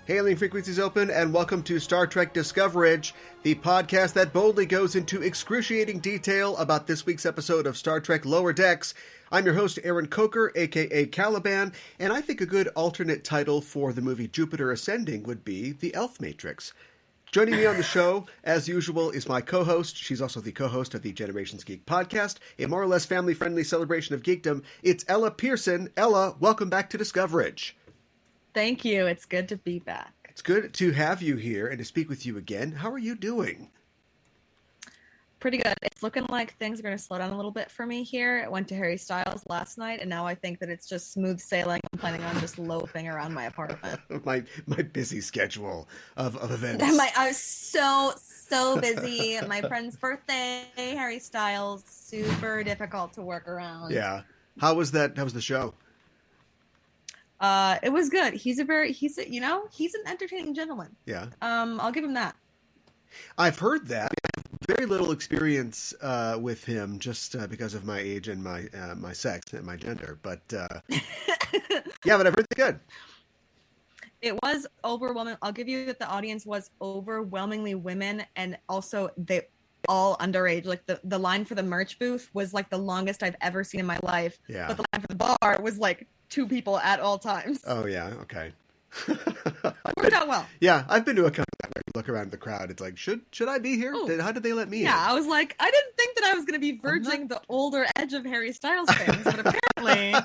Hailing frequencies open, and welcome to Star Trek Discoverage, the podcast that boldly goes into excruciating detail about this week's episode of Star Trek Lower Decks. I'm your host, Aaron Coker, aka Caliban, and I think a good alternate title for the movie Jupiter Ascending would be The Elf Matrix. Joining me on the show, as usual, is my co-host. She's also the co-host of the Generations Geek podcast, a more or less family-friendly celebration of geekdom. It's Ella Pearson. Ella, welcome back to Discoverage. Thank you. It's good to be back. It's good to have you here and to speak with you again. How are you doing? Pretty good. It's looking like things are going to slow down a little bit for me here. I went to Harry Styles last night, and now I think that it's just smooth sailing. I'm planning on just loafing around my apartment. my busy schedule of events. I was so busy. My friend's birthday, Harry Styles, super difficult to work around. Yeah. How was that? How was the show? It was good. He's an entertaining gentleman. Yeah. I'll give him that. I've heard that. I have very little experience with him just because of my age and my sex and my gender. But yeah, but I've heard it's good. It was overwhelming. I'll give you that the audience was overwhelmingly women, and also they all underage. Like the line for the merch booth was like the longest I've ever seen in my life. Yeah. But the line for the bar was like 2 people at all times. Oh yeah, okay. Worked out well. Yeah, I've been to a couple where you look around the crowd. It's like, should I be here? Ooh. How did they let me in? Yeah, I was like, I didn't think that I was going to be verging the older edge of Harry Styles fans, but apparently.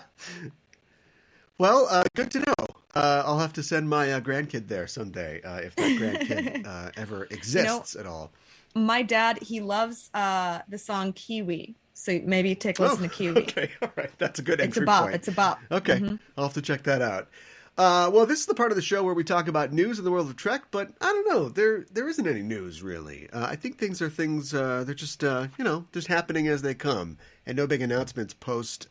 Well, good to know. I'll have to send my grandkid there someday if that grandkid ever exists at all. My dad, he loves the song Kiwi. So maybe take a listen to Kiwi. Okay, all right. That's a good entry point. point. It's a bop. Okay, I'll have to check that out. Well, this is the part of the show where we talk about news in the world of Trek, but I don't know. There isn't any news, really. I think things, they're just, just happening as they come, and no big announcements post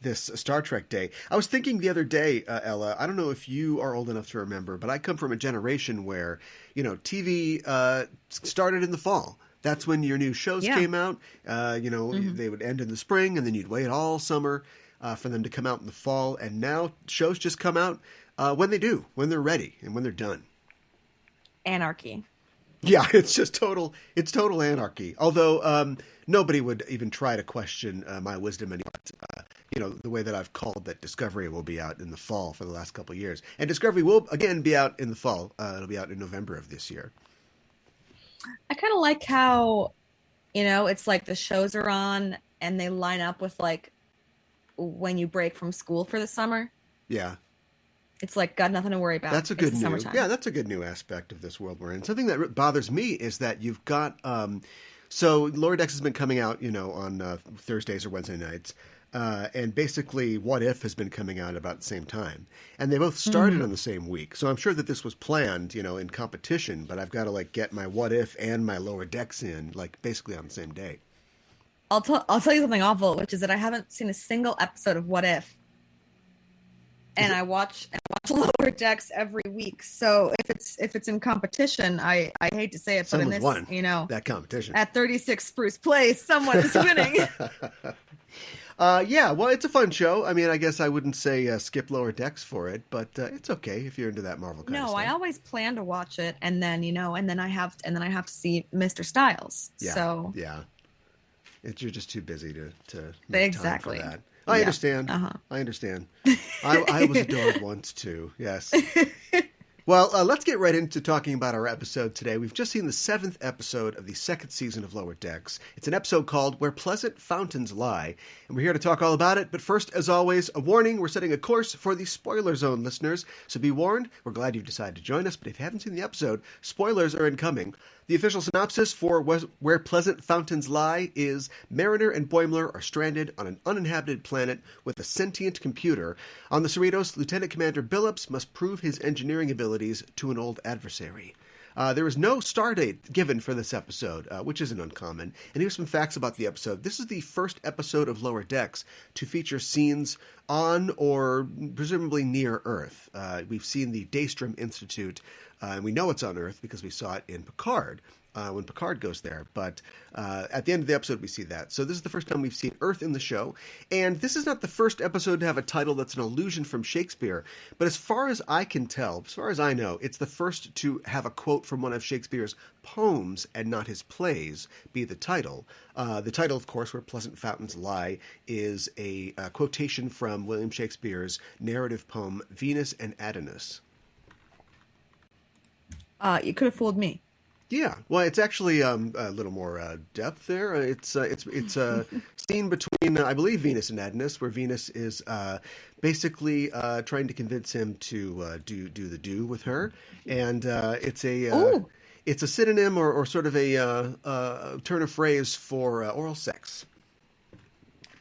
this Star Trek Day. I was thinking the other day, Ella, I don't know if you are old enough to remember, but I come from a generation where, TV started in the fall. That's when your new shows came out. They would end in the spring, and then you'd wait all summer for them to come out in the fall. And now shows just come out when they're ready, and when they're done. Anarchy. Yeah, it's total anarchy. Although nobody would even try to question my wisdom anymore. The way that I've called that Discovery will be out in the fall for the last couple of years. And Discovery will, again, be out in the fall. It'll be out in November of this year. I kind of like how, it's like the shows are on and they line up with like when you break from school for the summer. Yeah. It's like got nothing to worry about. That's a good that's a good new aspect of this world we're in. Something that bothers me is that you've got, so Lower Decks has been coming out, on Thursdays or Wednesday nights. And basically What If has been coming out about the same time, and they both started on the same week. So I'm sure that this was planned, in competition, but I've got to get my What If and my Lower Decks in basically on the same day. I'll tell you something awful, which is that I haven't seen a single episode of What If. And I watch Lower Decks every week. So if it's in competition, I hate to say it, Someone's but in this, won that competition at 36 Spruce Place, someone is winning. Yeah, well, it's a fun show. I mean, I guess I wouldn't say skip Lower Decks for it, but it's okay if you're into that Marvel kind of stuff. No, I always plan to watch it, and then I have to see Mr. Styles. Yeah, so yeah, you're just too busy to make time for that. I Yeah. understand. Uh-huh. I understand. I was adored once too. Yes. Well, let's get right into talking about our episode today. We've just seen the 7th episode of the 2nd season of Lower Decks. It's an episode called Where Pleasant Fountains Lie, and we're here to talk all about it. But first, as always, a warning. We're setting a course for the spoiler zone listeners, so be warned. We're glad you've decided to join us, but if you haven't seen the episode, spoilers are incoming. The official synopsis for Where Pleasant Fountains Lie is Mariner and Boimler are stranded on an uninhabited planet with a sentient computer. On the Cerritos, Lieutenant Commander Billups must prove his engineering abilities to an old adversary. There is no star date given for this episode, which isn't uncommon. And here's some facts about the episode. This is the first episode of Lower Decks to feature scenes on or presumably near Earth. We've seen the Daystrom Institute, and we know it's on Earth because we saw it in Picard. when Picard goes there. But at the end of the episode, we see that. So this is the first time we've seen Earth in the show. And this is not the first episode to have a title that's an allusion from Shakespeare. But as far as I can tell, as far as I know, it's the first to have a quote from one of Shakespeare's poems and not his plays be the title. The title, of course, Where Pleasant Fountains Lie, is a quotation from William Shakespeare's narrative poem Venus and Adonis. You could have fooled me. Yeah, well, it's actually a little more depth there. It's a scene between, I believe, Venus and Adonis, where Venus is basically trying to convince him to do the do with her, and it's a synonym or sort of a turn of phrase for oral sex.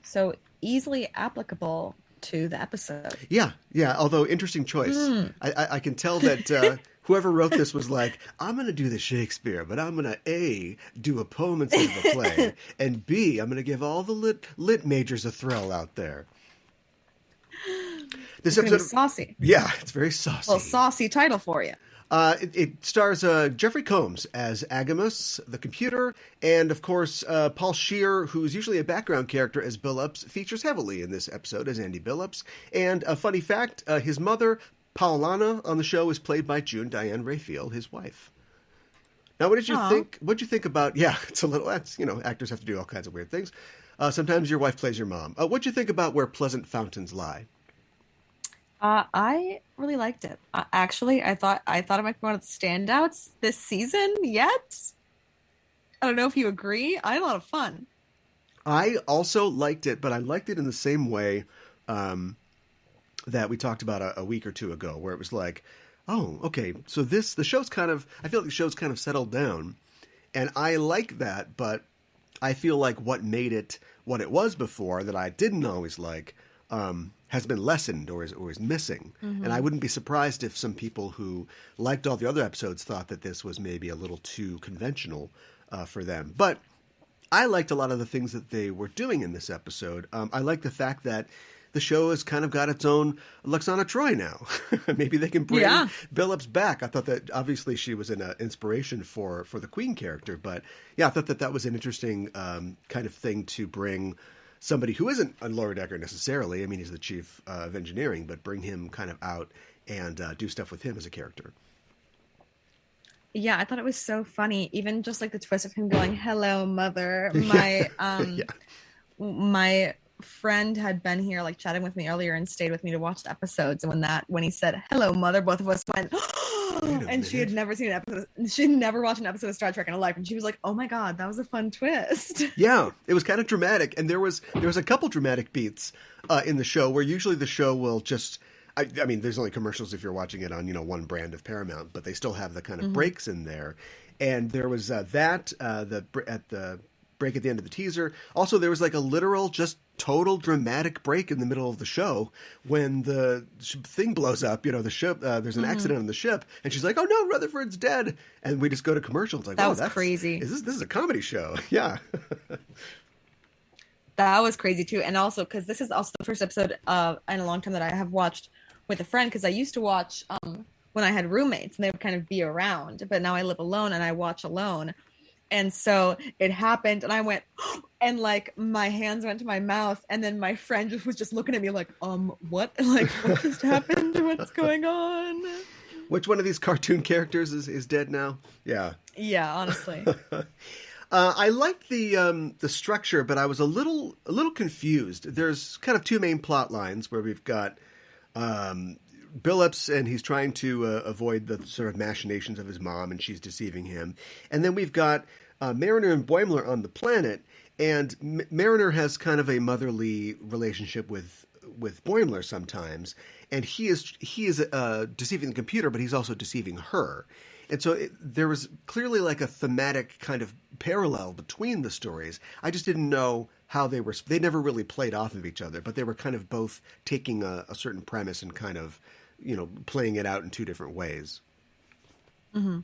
So easily applicable to the episode. Yeah. Although interesting choice. I can tell that. Whoever wrote this was like, I'm going to do the Shakespeare, but I'm going to A, do a poem instead of a play, and B, I'm going to give all the lit majors a thrill out there. This episode, saucy. Yeah, it's very saucy. Well, saucy title for you. It stars Jeffrey Combs as Agamus, the computer, and of course Paul Scheer, who's usually a background character as Billups, features heavily in this episode as Andy Billups. And a funny fact, his mother, Paulana, on the show is played by June Diane Raphael, his wife. Now, what did you think? What did you think about? Yeah, it's a little. That's actors have to do all kinds of weird things. Sometimes your wife plays your mom. What did you think about Where Pleasant Fountains Lie? I really liked it. Actually, I thought it might be one of the standouts this season yet. I don't know if you agree. I had a lot of fun. I also liked it, but I liked it in the same way that we talked about a week or two ago, where it was like, oh, okay, so the show's kind of, I feel like the show's kind of settled down, and I like that, but I feel like what made it what it was before that I didn't always like has been lessened or is missing. Mm-hmm. And I wouldn't be surprised if some people who liked all the other episodes thought that this was maybe a little too conventional for them. But I liked a lot of the things that they were doing in this episode. I like the fact that the show has kind of got its own Lexana Troy now. Maybe they can bring Billups back. I thought that obviously she was an inspiration for the Queen character. But yeah, I thought that was an interesting kind of thing to bring somebody who isn't a Lower Decker necessarily. I mean, he's the chief of engineering, but bring him kind of out and do stuff with him as a character. Yeah, I thought it was so funny. Even just like the twist of him going, "Hello, mother." My friend had been here like chatting with me earlier and stayed with me to watch the episodes, and when he said "Hello, mother," both of us went and she had never seen an episode, she'd never watched an episode of Star Trek in her life, and she was like, "Oh my god, that was a fun twist." Yeah, it was kind of dramatic, and there was a couple dramatic beats in the show where usually the show will just I mean, there's only commercials if you're watching it on one brand of Paramount, but they still have the kind of breaks in there, and there was at the break at the end of the teaser. Also, there was like a literal, just total dramatic break in the middle of the show when the thing blows up. The ship. There's an accident on the ship, and she's like, "Oh no, Rutherford's dead!" And we just go to commercial. It's like, that's crazy. This is a comedy show? Yeah. That was crazy too, and also because this is also the first episode in a long time that I have watched with a friend, because I used to watch when I had roommates and they would kind of be around, but now I live alone and I watch alone. And so it happened and I went, and like my hands went to my mouth, and then my friend was just looking at me like, what? Like, what just happened? What's going on? Which one of these cartoon characters is dead now? Yeah. Yeah, honestly. I liked the structure, but I was a little confused. There's kind of two main plot lines where we've got Billups, and he's trying to avoid the sort of machinations of his mom, and she's deceiving him. And then we've got Mariner and Boimler on the planet, and Mariner has kind of a motherly relationship with Boimler sometimes, and he is deceiving the computer, but he's also deceiving her. And so there was clearly like a thematic kind of parallel between the stories. I just didn't know how they never really played off of each other, but they were kind of both taking a certain premise and kind of, playing it out in two different ways. Mm-hmm.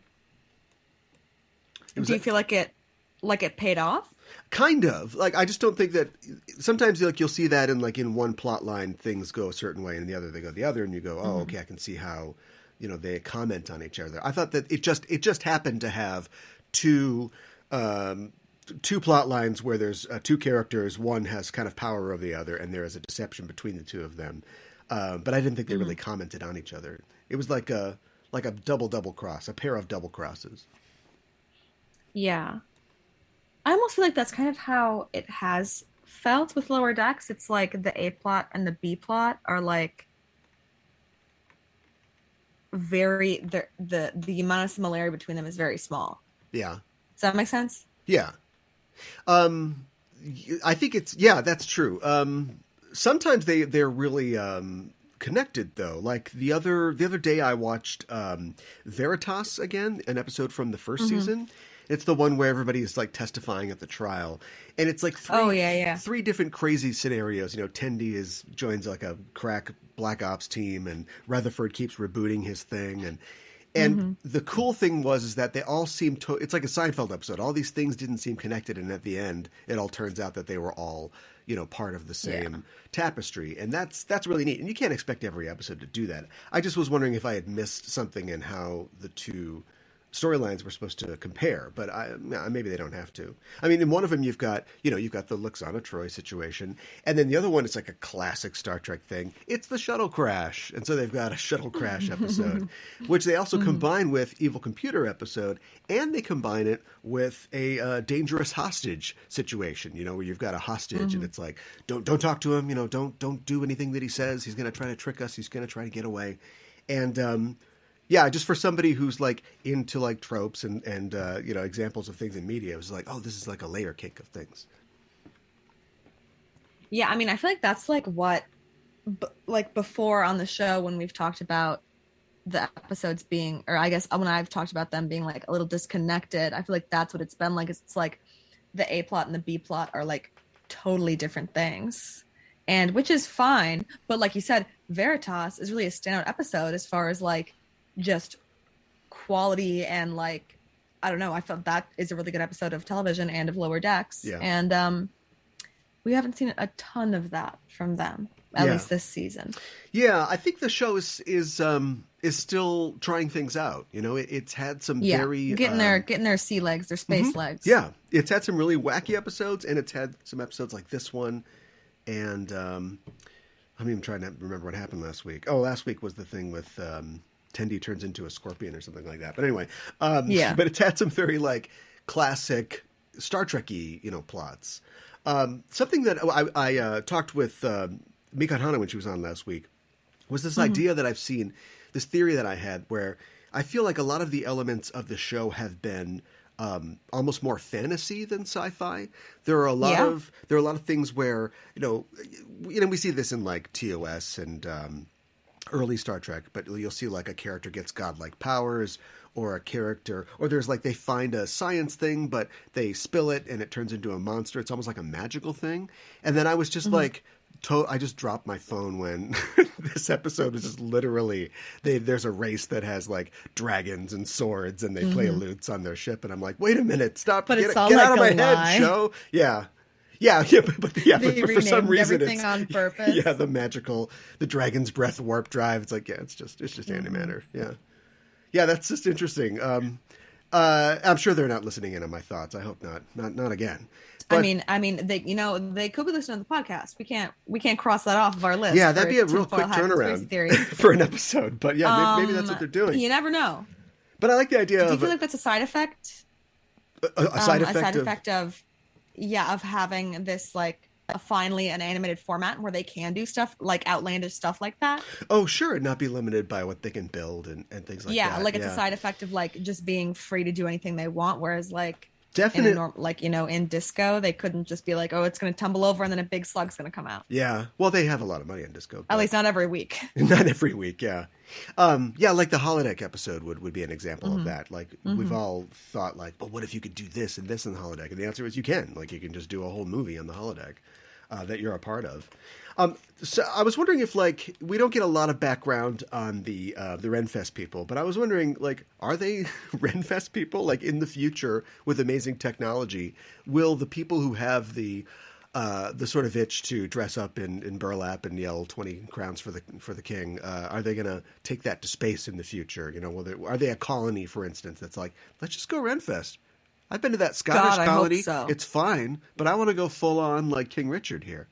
Do you feel like it paid off? Kind of. Like, I just don't think that sometimes you'll see that in one plot line things go a certain way and in the other they go the other, and you go, oh, okay, I can see how they comment on each other. I thought that it just happened to have two plot lines where there's two characters. One has kind of power over the other, and there is a deception between the two of them. But I didn't think they really commented on each other. It was like a double cross, a pair of double crosses. Yeah. I almost feel like that's kind of how it has felt with Lower Decks. It's like the A plot and the B plot are like very the amount of similarity between them is very small. Yeah. Does that make sense? Yeah. I think that's true. Sometimes they're really connected though. Like the other day I watched Veritas again, an episode from the first season. It's the one where everybody is like testifying at the trial, and it's like three different crazy scenarios. You know, Tendi joins like a crack black ops team, and Rutherford keeps rebooting his thing, and the cool thing is that they all seem it's like a Seinfeld episode. All these things didn't seem connected, and at the end, it all turns out that they were all, you know, part of the same tapestry, and that's really neat. And you can't expect every episode to do that. I just was wondering if I had missed something in how the two storylines were supposed to compare, but maybe they don't have to. I mean, in one of them you've got the Luxana Troy situation, and then the other one is like a classic Star Trek thing. It's the shuttle crash, and so they've got a shuttle crash episode, which they also combine with Evil Computer episode, and they combine it with a dangerous hostage situation. You know, where you've got a hostage, and it's like, don't talk to him. You know, don't do anything that he says. He's going to try to trick us. He's going to try to get away, and yeah, just for somebody who's like into like tropes and you know, examples of things in media, it was like, oh, this is like a layer cake of things. Yeah, I mean, I feel like that's like what, like before on the show when we've talked about the episodes being, or I guess when I've talked about them being like a little disconnected, I feel like that's what it's been like. It's like the A plot and the B plot are like totally different things, and which is fine. But like you said, Veritas is really a standout episode as far as like just quality and like, I don't know, I felt that is a really good episode of television and of Lower Decks. Yeah. And we haven't seen a ton of that from them, at least this season. Yeah, I think the show is still trying things out. You know, it's had some very getting their sea legs, their space legs. Yeah, it's had some really wacky episodes, and it's had some episodes like this one. And I'm even trying to remember what happened last week. Oh, last week was the thing with Tendi turns into a scorpion or something like that. But anyway, but it's had some very like classic Star Trek-y, you know, plots. Something that I talked with Mika Hana when she was on last week was this idea that I've seen, this theory that I had where I feel like a lot of the elements of the show have been almost more fantasy than sci-fi. There are a lot of things where, you know, we see this in like TOS and early Star Trek, but you'll see like a character gets godlike powers, or there's like they find a science thing, but they spill it and it turns into a monster. It's almost like a magical thing. And then I was just like, I just dropped my phone when this episode was just literally, there's a race that has like dragons and swords and they play lutes on their ship. And I'm like, wait a minute, stop, but get out of my head, show. Yeah. Yeah, but for some reason everything it's on purpose. Yeah, the Dragon's Breath warp drive. It's like, it's just antimatter. Yeah, that's just interesting. I'm sure they're not listening in on my thoughts. I hope not again. But, I mean, they could be listening to the podcast. We can't cross that off of our list. Yeah, that'd be a real quick turnaround for an episode. But yeah, maybe that's what they're doing. You never know. But I like the idea. Do you feel like that's a side effect? A side effect of having this like finally an animated format where they can do stuff like outlandish stuff like that. Oh, sure, and not be limited by what they can build and things like that. Yeah, like it's a side effect of like just being free to do anything they want, whereas like definitely in Disco they couldn't just be like, oh, it's going to tumble over and then a big slug's going to come out. Yeah, well, they have a lot of money in Disco, at least not every week. Not every week. Yeah. Like the holodeck episode would be an example of that. Like we've all thought like, but what if you could do this and this in the holodeck? And the answer is you can. Like you can just do a whole movie on the holodeck that you're a part of. So I was wondering if like we don't get a lot of background on the Renfest people, but I was wondering like, are they Renfest people? Like in the future with amazing technology, will the people who have the sort of itch to dress up in burlap and yell 20 crowns for the king, are they going to take that to space in the future? You know, are they a colony, for instance, that's like, let's just go Renfest? I've been to that Scottish God, I hope colony. so. It's fine, but I want to go full on like King Richard here.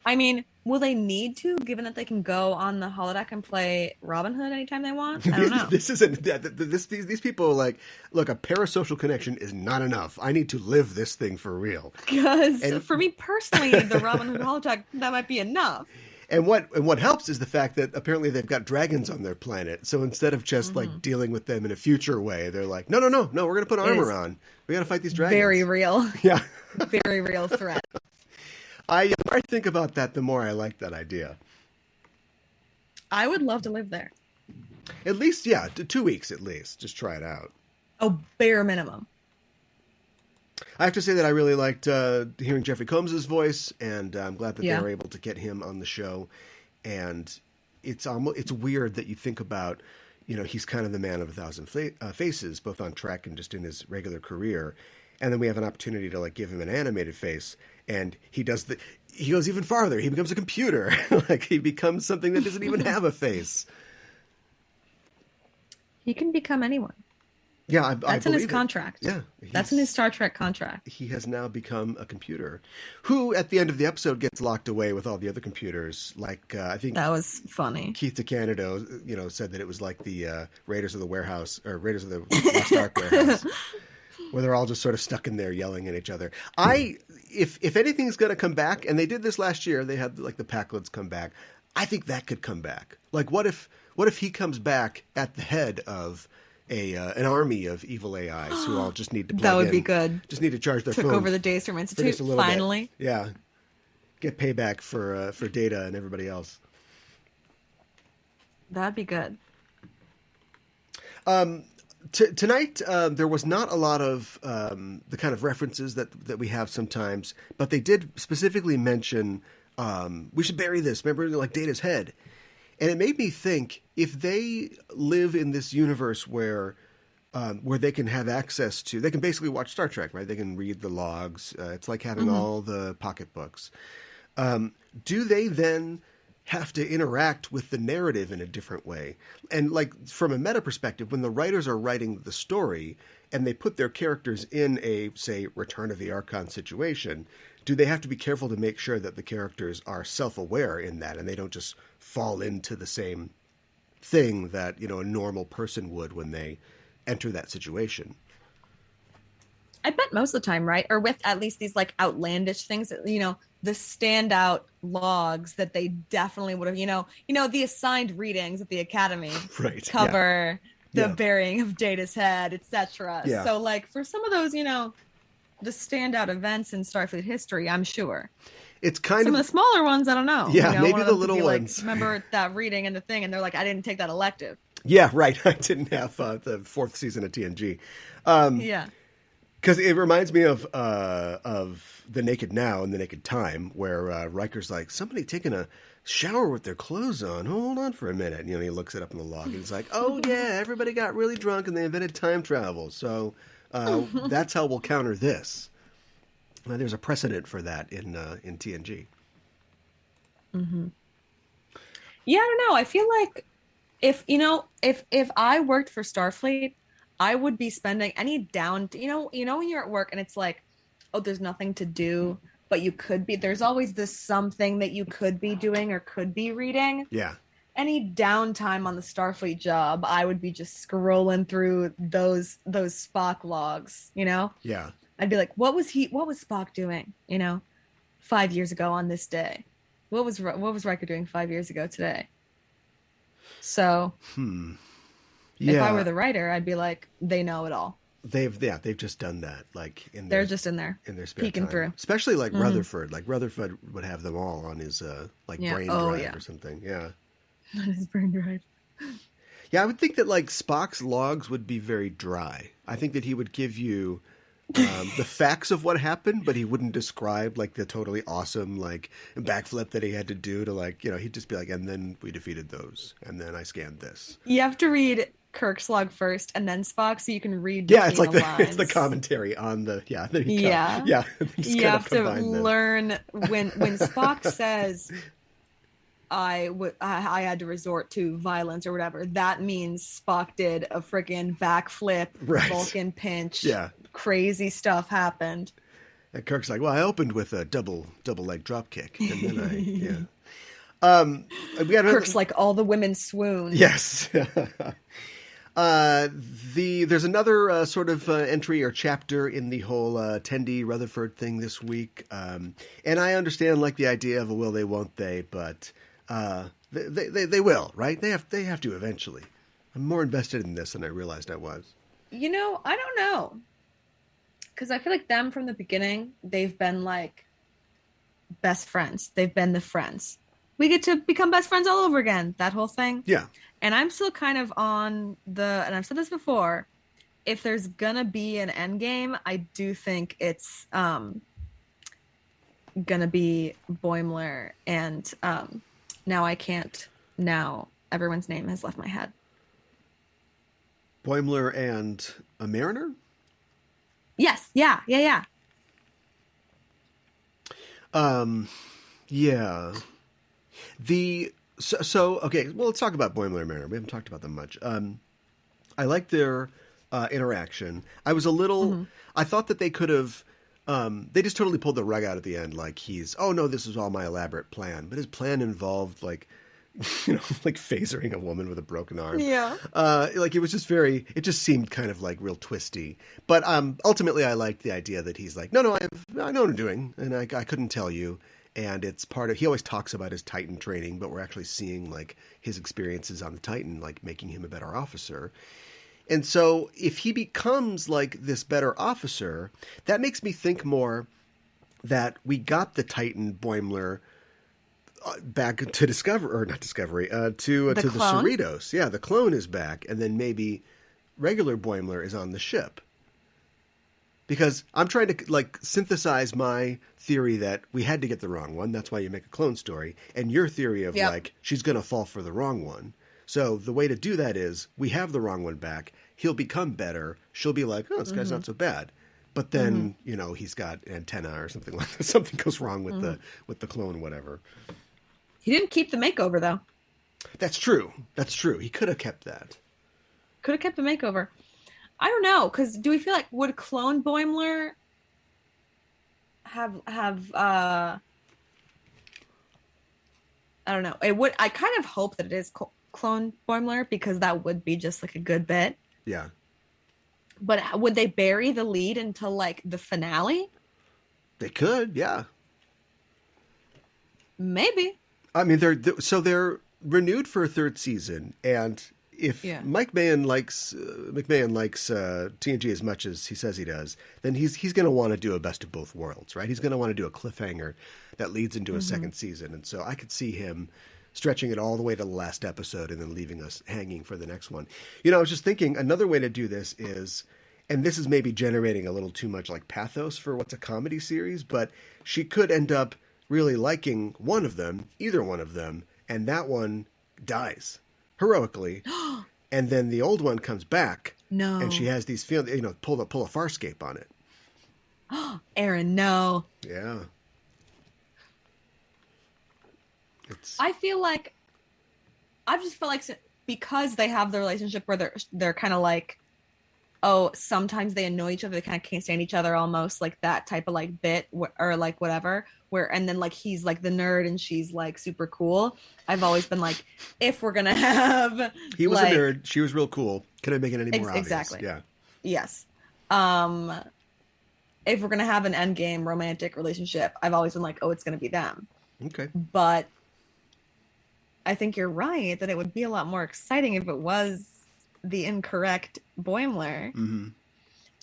I mean, will they need to, given that they can go on the holodeck and play Robin Hood anytime they want? I don't know. This isn't. These people are like, look, a parasocial connection is not enough. I need to live this thing for real. Because for me personally, the Robin Hood holodeck, that might be enough. And what helps is the fact that apparently they've got dragons on their planet. So instead of just like dealing with them in a future way, they're like, no, we're going to put armor on. We got to fight these dragons. Very real. Yeah. Very real threat. The more I think about that, the more I like that idea. I would love to live there. At least, 2 weeks at least. Just try it out. Oh, bare minimum. I have to say that I really liked hearing Jeffrey Combs' voice, and I'm glad that they were able to get him on the show. And it's weird that you think about, he's kind of the man of a thousand faces, both on track and just in his regular career. And then we have an opportunity to like give him an animated face, and he goes even farther. He becomes a computer. Like he becomes something that doesn't even have a face. He can become anyone. Yeah, that's in his contract. Yeah, that's in his Star Trek contract. He has now become a computer, who at the end of the episode gets locked away with all the other computers. Like I think that was funny. Keith DeCandido, said that it was like the Raiders of the Warehouse or Raiders of the Lost Ark warehouse, where they're all just sort of stuck in there yelling at each other. If anything's going to come back, and they did this last year, they had like the Packlids come back. I think that could come back. Like what if he comes back at the head of an army of evil AIs who all just need to plug that would in, be good. Just need to charge their phone. Took over the Daystrom Institute finally. Bit. Yeah, get payback for Data and everybody else. That'd be good. Tonight there was not a lot of the kind of references that we have sometimes, but they did specifically mention we should bury this. Remember, like Data's head. And it made me think, if they live in this universe where they can have access to, they can basically watch Star Trek, right? They can read the logs. It's like having all the pocketbooks. Do they then have to interact with the narrative in a different way? And like from a meta perspective, when the writers are writing the story and they put their characters in a, say, Return of the Archon situation, do they have to be careful to make sure that the characters are self-aware in that and they don't just fall into the same thing that, a normal person would when they enter that situation? I bet most of the time, right? Or with at least these like outlandish things that, the standout logs that they definitely would have, the assigned readings at the Academy cover the burying of Data's head, etc. Yeah. So like for some of those, the standout events in Starfleet history, I'm sure. It's kind some of the smaller ones, I don't know. Yeah, maybe the little ones. Like, remember that reading and the thing, and they're like, I didn't take that elective. Yeah, right. I didn't have the fourth season of TNG. Yeah. Because it reminds me of The Naked Now and The Naked Time, where Riker's like, somebody taking a shower with their clothes on. Hold on for a minute. And, he looks it up in the log, and he's like, oh, yeah, everybody got really drunk and they invented time travel. So that's how we'll counter this. There's a precedent for that in TNG. Mm-hmm. Yeah, I don't know. I feel like if I worked for Starfleet, I would be spending any down. When you're at work and it's like, oh, there's nothing to do, but you could be. There's always this something that you could be doing or could be reading. Yeah. Any downtime on the Starfleet job, I would be just scrolling through those Spock logs. Yeah. I'd be like, what was Spock doing, 5 years ago on this day? What was Riker doing 5 years ago today? So if I were the writer, I'd be like, they know it all. They've just done that. Like they're just in there in their spare peeking time. through. Especially like Rutherford. Like Rutherford would have them all on his brain drive or something. Yeah. On his brain drive. Yeah, I would think that like Spock's logs would be very dry. I think that he would give you the facts of what happened, but he wouldn't describe like the totally awesome like backflip that he had to do to like, he'd just be like, and then we defeated those, and then I scanned this. You have to read Kirk's log first and then Spock, so you can read. Yeah, it's like it's the commentary on the There you go. Yeah. You have to learn when Spock says, I had to resort to violence or whatever. That means Spock did a freaking backflip, Right. Vulcan pinch, Yeah. crazy stuff happened. And Kirk's like, well, I opened with a double leg drop kick, and then we got Kirk's like, all the women swoon. Yes. There's another sort of entry or chapter in the whole Tendi Rutherford thing this week, and I understand like the idea of a will they, won't they, but they will, right? They have to eventually. I'm more invested in this than I realized I was. You know, I don't know, because I feel like them from the beginning, they've been like best friends. They've been the friends. We get to become best friends all over again. That whole thing. Yeah. And I'm still kind of on and I've said this before, if there's gonna be an end game, I do think it's gonna be Boimler and now everyone's name has left my head. Boimler and a Mariner? Yes, yeah. Yeah. Okay, well, let's talk about Boimler and Mariner. We haven't talked about them much. I like their interaction. I was a little... I thought that they could have... they just totally pulled the rug out at the end, like oh no, this is all my elaborate plan. But his plan involved, like, like phasering a woman with a broken arm. Yeah. Like, it was just it just seemed kind of, like, real twisty. But ultimately, I liked the idea that he's like, no, I know what I'm doing, and I couldn't tell you. And it's part of, he always talks about his Titan training, but we're actually seeing like his experiences on the Titan, like making him a better officer. And so if he becomes like this better officer, that makes me think more that we got the Titan Boimler back to to the Cerritos. Yeah, the clone is back. And then maybe regular Boimler is on the ship. Because I'm trying to like synthesize my theory that we had to get the wrong one. That's why you make a clone story. And your theory of like, she's going to fall for the wrong one. So the way to do that is we have the wrong one back. He'll become better. She'll be like, oh, this guy's not so bad. But then, he's got antenna or something like that. Something goes wrong with the clone, whatever. He didn't keep the makeover though. That's true. He could have kept that. Could have kept the makeover. I don't know, because do we feel like would clone Boimler have I don't know. It would. I kind of hope that it is clone Boimler because that would be just like a good bit. Yeah. But would they bury the lead until like the finale? They could, yeah. Maybe. I mean, they're renewed for a third season, and if McMahon likes TNG as much as he says he does, then he's going to want to do a best of both worlds, right? He's going to want to do a cliffhanger that leads into a second season, and so I could see him stretching it all the way to the last episode and then leaving us hanging for the next one. I was just thinking another way to do this is, and this is maybe generating a little too much like pathos for what's a comedy series, but she could end up really liking either one of them, and that one dies heroically, and then the old one comes back. No. And she has these feelings, pull a Farscape on it. Aaron, no. Yeah. I just feel like because they have the relationship where they're kind of like, oh, sometimes they annoy each other, they kind of can't stand each other, almost like that type of like bit or like whatever. And then like he's like the nerd and she's like super cool. I've always been like, if we're gonna have, he was like, a nerd, she was real cool. Can I make it any more obvious? Exactly. Yeah. Yes. If we're gonna have an endgame romantic relationship, I've always been like, oh, it's gonna be them. Okay. But I think you're right that it would be a lot more exciting if it was the incorrect Boimler. Mm-hmm.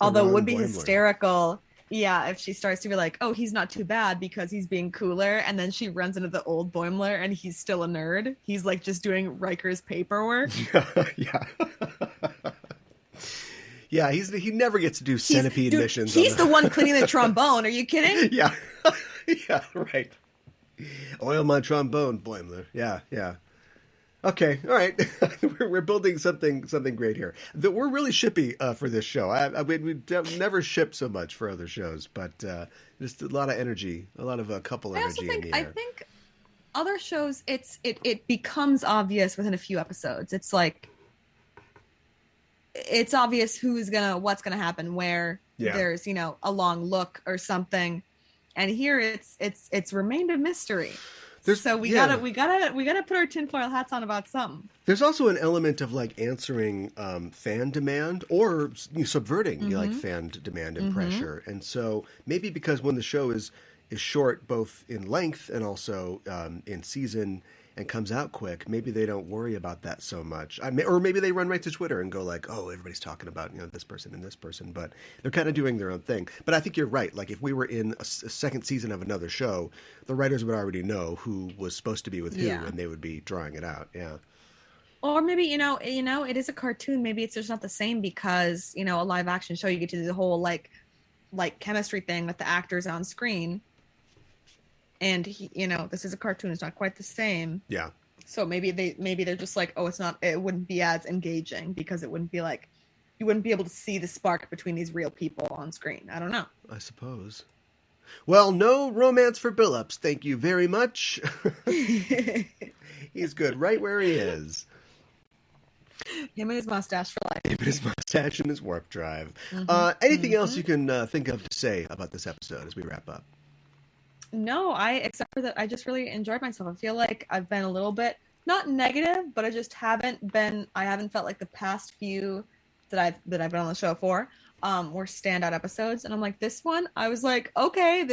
Although it would be hysterical. Yeah, if she starts to be like, oh, he's not too bad because he's being cooler, and then she runs into the old Boimler and he's still a nerd. He's like just doing Riker's paperwork. Yeah. Yeah, he never gets to do centipede missions. He's the one cleaning the trombone. Are you kidding? Yeah. Yeah, right. Oil my trombone, Boimler. Yeah. Okay, all right. We're building something great here. We're really shippy for this show. I mean, we've never shipped so much for other shows, but just a lot of energy, a lot of couple energy in the air. I think other shows, it becomes obvious within a few episodes. It's like, it's obvious what's gonna happen where. Yeah. There's, you know, a long look or something, and here it's remained a mystery. So we gotta put our tinfoil hats on about something. There's also an element of like answering fan demand or subverting you know, like fan demand and pressure. And so maybe because when the show is short both in length and also in season and comes out quick, maybe they don't worry about that so much. Or maybe they run right to Twitter and go like, oh, everybody's talking about, you know, this person and this person, but they're kind of doing their own thing. But I think you're right. Like if we were in a second season of another show, the writers would already know who was supposed to be with who, and they would be drawing it out. Yeah. Or maybe, you know, it is a cartoon. Maybe it's just not the same because, you know, a live action show, you get to do the whole like chemistry thing with the actors on screen. And you know, this is a cartoon; it's not quite the same. Yeah. So maybe they're just like, oh, it's not. It wouldn't be as engaging because it wouldn't be like, you wouldn't be able to see the spark between these real people on screen. I don't know. I suppose. Well, no romance for Billups. Thank you very much. He's good right where he is. Him and his mustache for life. Him and his mustache and his warp drive. Anything else you can think of to say about this episode as we wrap up? No, except for that, I just really enjoyed myself. I feel like I've been a little bit, not negative, but I just haven't felt like the past few that I've been on the show for, were standout episodes. And I'm like, this one, I was like, okay,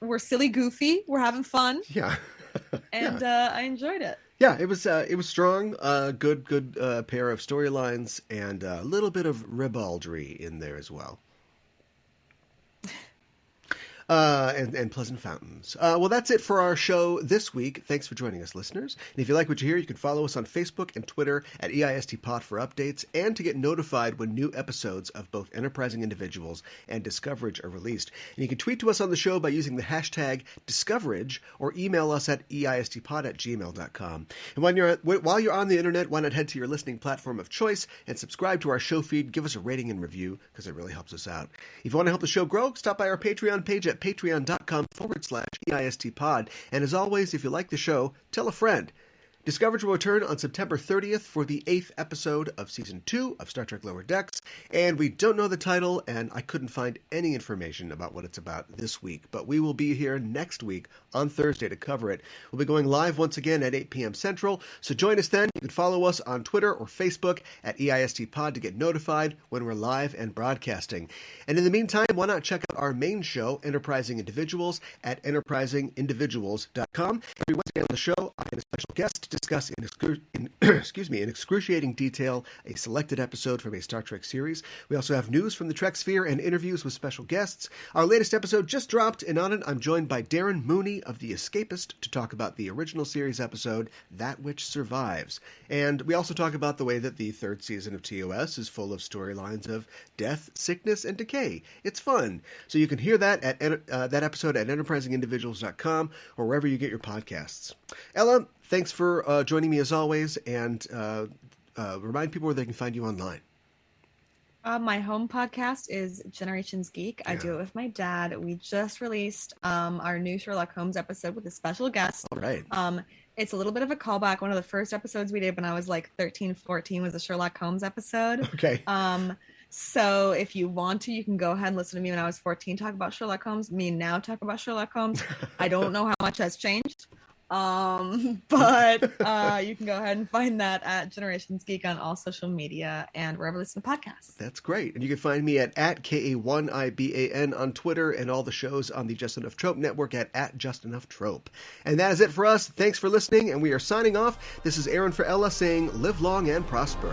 we're silly goofy. We're having fun. Yeah. And I enjoyed it. Yeah, it was strong, good pair of storylines and a little bit of ribaldry in there as well. And pleasant fountains. Well, that's it for our show this week. Thanks for joining us, listeners. And if you like what you hear, you can follow us on Facebook and Twitter at EISTPod for updates and to get notified when new episodes of both Enterprising Individuals and Discoverage are released. And you can tweet to us on the show by using the hashtag Discoverage or email us at eistpod@gmail.com. And while you're on the internet, why not head to your listening platform of choice and subscribe to our show feed. Give us a rating and review because it really helps us out. If you want to help the show grow, stop by our Patreon page at patreon.com/EISTpod. And as always, if you like the show, tell a friend. Discoverage will return on September 30th for the 8th episode of Season 2 of Star Trek Lower Decks, and we don't know the title, and I couldn't find any information about what it's about this week, but we will be here next week on Thursday to cover it. We'll be going live once again at 8 p.m. Central, so join us then. You can follow us on Twitter or Facebook at EISTPod to get notified when we're live and broadcasting. And in the meantime, why not check out our main show, Enterprising Individuals, at enterprisingindividuals.com. Every Wednesday on the show, I have a special guest to discuss in excruciating detail a selected episode from a Star Trek series. We also have news from the Trek sphere and interviews with special guests. Our latest episode just dropped, and on it I'm joined by Darren Mooney of The Escapist to talk about the original series episode, That Which Survives. And we also talk about the way that the third season of TOS is full of storylines of death, sickness, and decay. It's fun. So you can hear that at that episode at enterprisingindividuals.com or wherever you get your podcasts. Ella, thanks for joining me as always, and remind people where they can find you online. My home podcast is Generations Geek. I do it with my dad. We just released our new Sherlock Holmes episode with a special guest. All right. It's a little bit of a callback. One of the first episodes we did when I was like 13, 14 was a Sherlock Holmes episode. Okay. So if you want to, you can go ahead and listen to me when I was 14 talk about Sherlock Holmes. Me now talk about Sherlock Holmes. I don't know how much has changed. But you can go ahead and find that at Generations Geek on all social media and wherever you listen to podcasts. That's great. And you can find me at KA1IBAN on Twitter and all the shows on the Just Enough Trope Network at Just Enough Trope. And that is it for us. Thanks for listening, and we are signing off. This is Aaron for Ella saying live long and prosper.